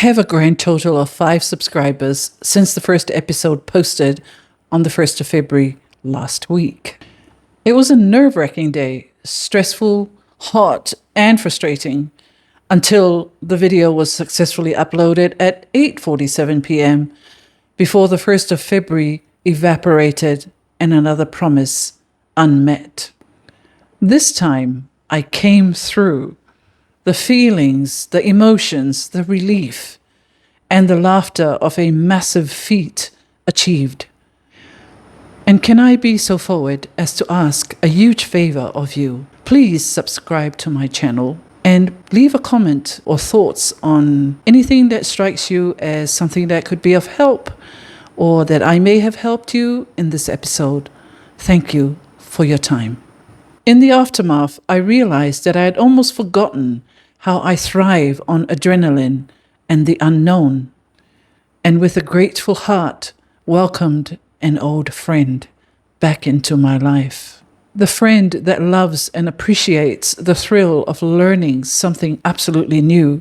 have a grand total of 5 subscribers since the first episode posted on the 1st of February last week. It was a nerve-wracking day, stressful, hot, and frustrating, until the video was successfully uploaded at 8:47 p.m. before the 1st of February evaporated and another promise unmet. This time, I came through. The feelings, the emotions, the relief, and the laughter of a massive feat achieved. And can I be so forward as to ask a huge favor of you? Please subscribe to my channel and leave a comment or thoughts on anything that strikes you as something that could be of help or that I may have helped you in this episode. Thank you for your time. In the aftermath, I realized that I had almost forgotten how I thrive on adrenaline and the unknown, and with a grateful heart, welcomed an old friend back into my life. The friend that loves and appreciates the thrill of learning something absolutely new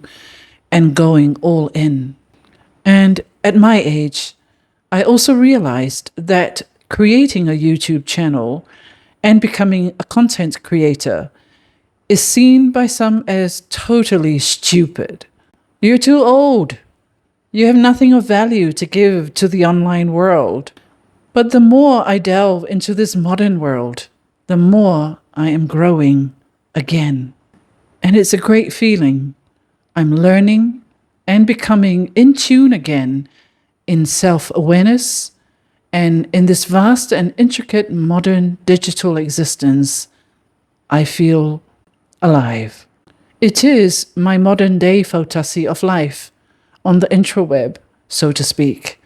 and going all in. And at my age, I also realized that creating a YouTube channel and becoming a content creator is seen by some as totally stupid. You're too old. You have nothing of value to give to the online world. But the more I delve into this modern world, the more I am growing again. And it's a great feeling. I'm learning and becoming in tune again in self-awareness and in this vast and intricate modern digital existence. I feel alive. It is my modern day photosy of life on the intraweb, so to speak,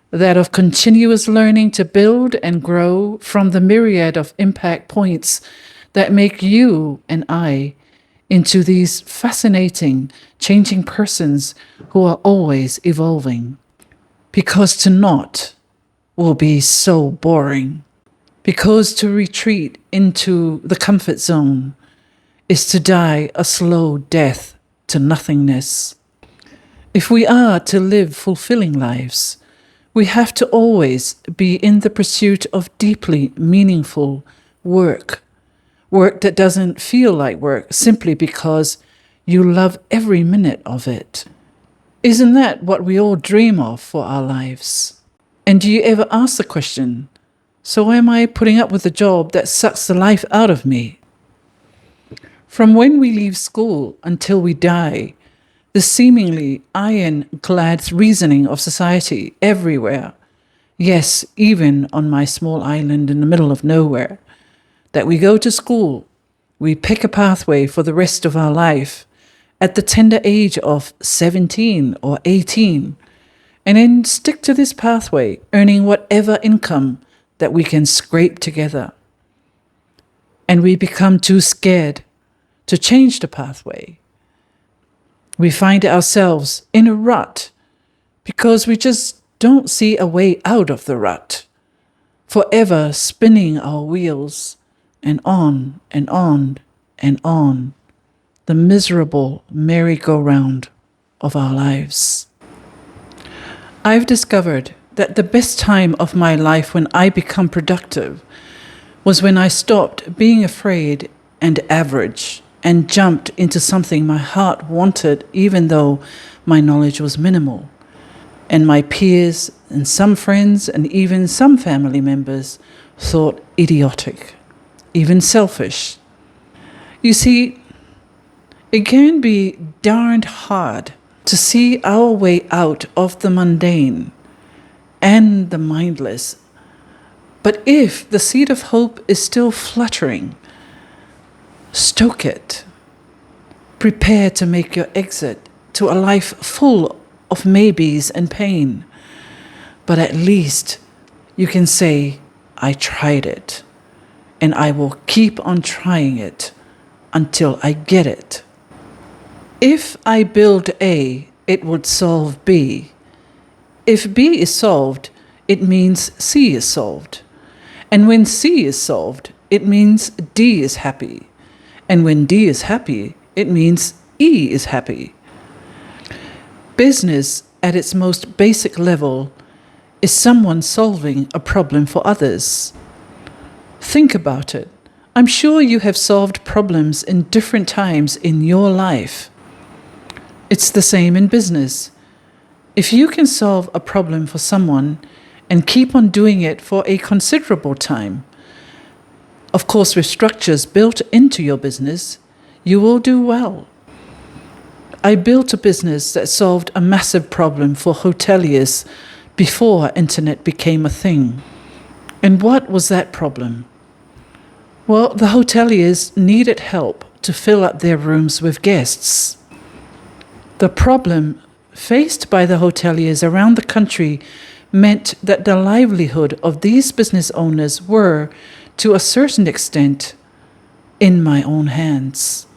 that of continuous learning to build and grow from the myriad of impact points that make you and I into these fascinating, changing persons who are always evolving. Because to not will be so boring. Because to retreat into the comfort zone is to die a slow death to nothingness. If we are to live fulfilling lives, we have to always be in the pursuit of deeply meaningful work. Work that doesn't feel like work simply because you love every minute of it. Isn't that what we all dream of for our lives? And do you ever ask the question, so why am I putting up with a job that sucks the life out of me? From when we leave school until we die, the seemingly ironclad reasoning of society everywhere, yes, even on my small island in the middle of nowhere, that we go to school, we pick a pathway for the rest of our life at the tender age of 17 or 18, and then stick to this pathway, earning whatever income that we can scrape together. And we become too scared to change the pathway. We find ourselves in a rut because we just don't see a way out of the rut, forever spinning our wheels and on and on and on, the miserable merry-go-round of our lives. I've discovered that the best time of my life when I become productive was when I stopped being afraid and average and jumped into something my heart wanted, even though my knowledge was minimal. And my peers and some friends and even some family members thought idiotic, even selfish. You see, it can be darned hard to see our way out of the mundane and the mindless. But if the seed of hope is still fluttering, stoke it. Prepare to make your exit to a life full of maybes and pain. But at least you can say, I tried it, and I will keep on trying it until I get it. If I build A, it would solve B. If B is solved, it means C is solved. And when C is solved, it means D is happy. And when D is happy, it means E is happy. Business, at its most basic level, is someone solving a problem for others. Think about it. I'm sure you have solved problems in different times in your life. It's the same in business. If you can solve a problem for someone and keep on doing it for a considerable time, of course with structures built into your business, you will do well. I built a business that solved a massive problem for hoteliers before internet became a thing. And what was that problem? Well, the hoteliers needed help to fill up their rooms with guests. The problem faced by the hoteliers around the country meant that the livelihood of these business owners were, to a certain extent, in my own hands.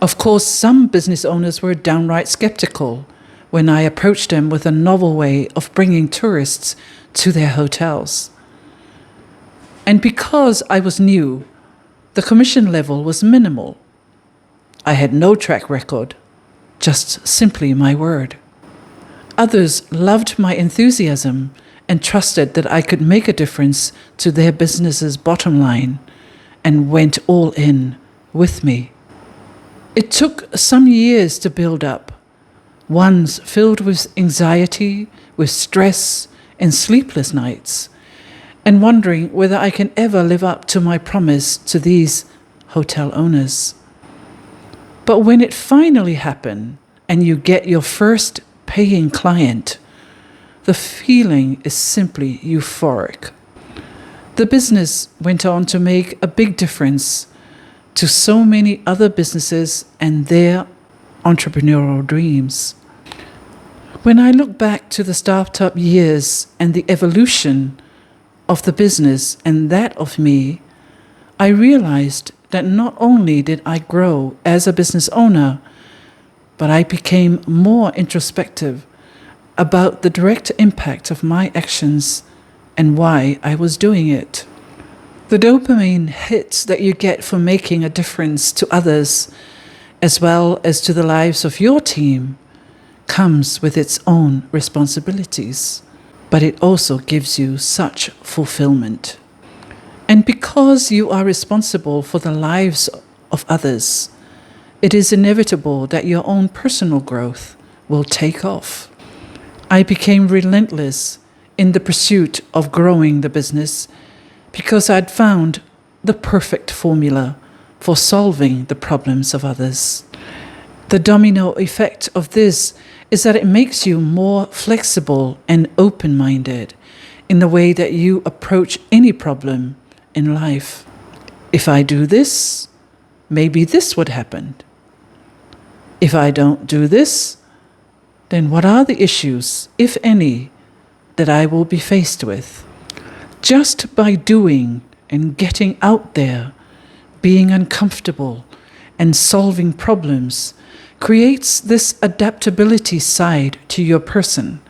Of course, some business owners were downright skeptical when I approached them with a novel way of bringing tourists to their hotels. And because I was new, the commission level was minimal. I had no track record, just simply my word. Others loved my enthusiasm and trusted that I could make a difference to their business's bottom line and went all in with me. It took some years to build up, ones filled with anxiety, with stress and sleepless nights, and wondering whether I can ever live up to my promise to these hotel owners. But when it finally happened and you get your first paying client, the feeling is simply euphoric. The business went on to make a big difference to so many other businesses and their entrepreneurial dreams. When I look back to the startup years and the evolution of the business and that of me, I realized that not only did I grow as a business owner, but I became more introspective about the direct impact of my actions and why I was doing it. The dopamine hits that you get for making a difference to others, as well as to the lives of your team, comes with its own responsibilities, but it also gives you such fulfillment. And because you are responsible for the lives of others, it is inevitable that your own personal growth will take off. I became relentless in the pursuit of growing the business because I'd found the perfect formula for solving the problems of others. The domino effect of this is that it makes you more flexible and open-minded in the way that you approach any problem in life. If I do this, maybe this would happen. If I don't do this, then what are the issues, if any, that I will be faced with? Just by doing and getting out there, being uncomfortable and solving problems creates this adaptability side to your person,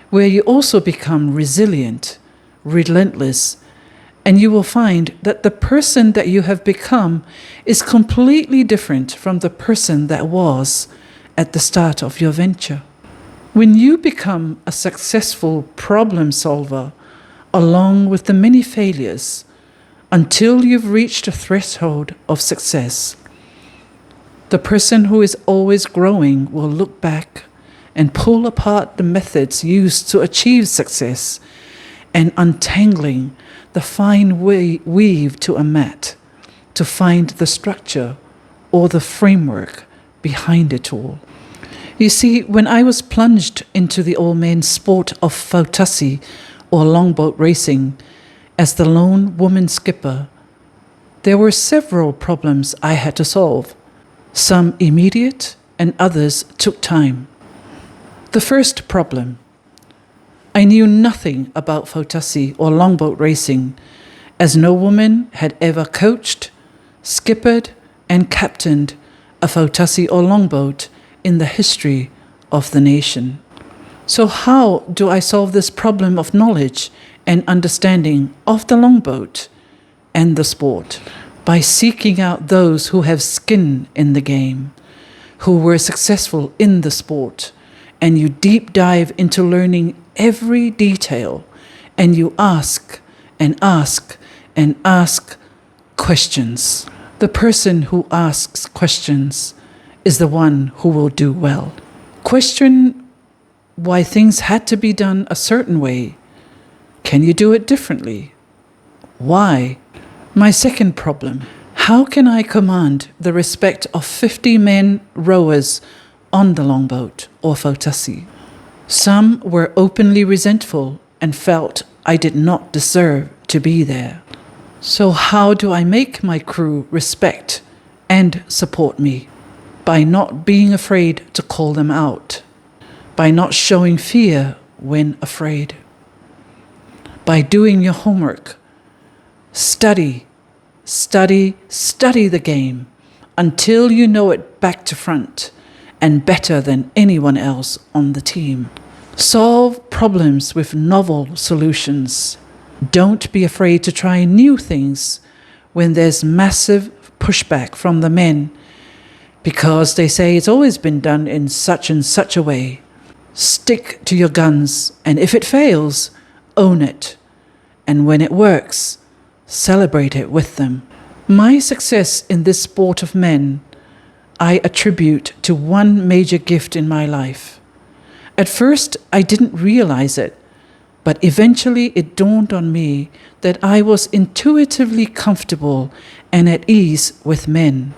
where you also become resilient, relentless, and you will find that the person that you have become is completely different from the person that was at the start of your venture. When you become a successful problem solver, along with the many failures, until you've reached a threshold of success, the person who is always growing will look back and pull apart the methods used to achieve success and untangling the fine weave to a mat to find the structure or the framework behind it all. You see, when I was plunged into the all-men sport of Fautasi, or longboat racing, as the lone woman skipper, there were several problems I had to solve, some immediate and others took time. The first problem: I knew nothing about Fautasi or longboat racing, as no woman had ever coached, skippered, and captained a Fautasi or longboat in the history of the nation. So how do I solve this problem of knowledge and understanding of the longboat and the sport? By seeking out those who have skin in the game, who were successful in the sport, and you deep dive into learning every detail, and you ask and ask and ask questions. The person who asks questions is the one who will do well. Question why things had to be done a certain way. Can you do it differently? Why? My second problem. How can I command the respect of 50 men rowers on the longboat or fautasi? Some were openly resentful and felt I did not deserve to be there. So how do I make my crew respect and support me? By not being afraid to call them out. By not showing fear when afraid. By doing your homework. Study, study, study the game until you know it back to front and better than anyone else on the team. Solve problems with novel solutions. Don't be afraid to try new things when there's massive pushback from the men because they say it's always been done in such and such a way. Stick to your guns, and if it fails, own it. And when it works, celebrate it with them. My success in this sport of men, I attribute to one major gift in my life. At first, I didn't realize it, but eventually it dawned on me that I was intuitively comfortable and at ease with men.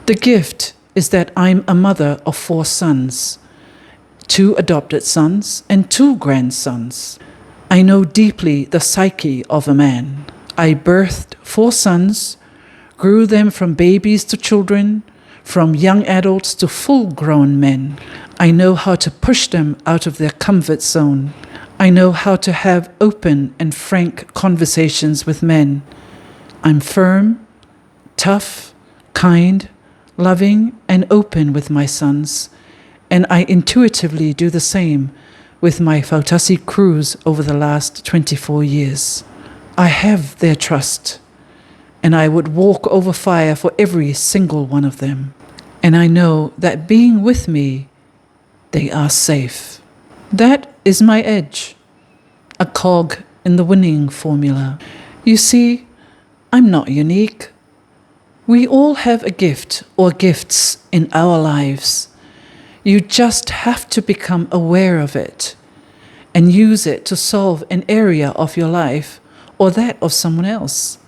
The gift is that I'm a mother of 4 sons, 2 adopted sons and 2 grandsons. I know deeply the psyche of a man. I birthed 4 sons, grew them from babies to children, from young adults to full-grown men. I know how to push them out of their comfort zone. I know how to have open and frank conversations with men. I'm firm, tough, kind, loving, and open with my sons, and I intuitively do the same with my Fautasi crews over the last 24 years. I have their trust, and I would walk over fire for every single one of them. And I know that being with me, they are safe. That is my edge, a cog in the winning formula. You see, I'm not unique. We all have a gift or gifts in our lives. You just have to become aware of it and use it to solve an area of your life or that of someone else.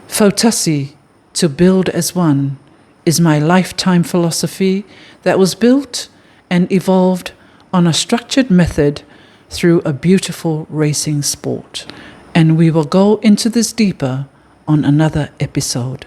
Fautasi, to build as one, is my lifetime philosophy that was built and evolved on a structured method through a beautiful racing sport. And we will go into this deeper on another episode.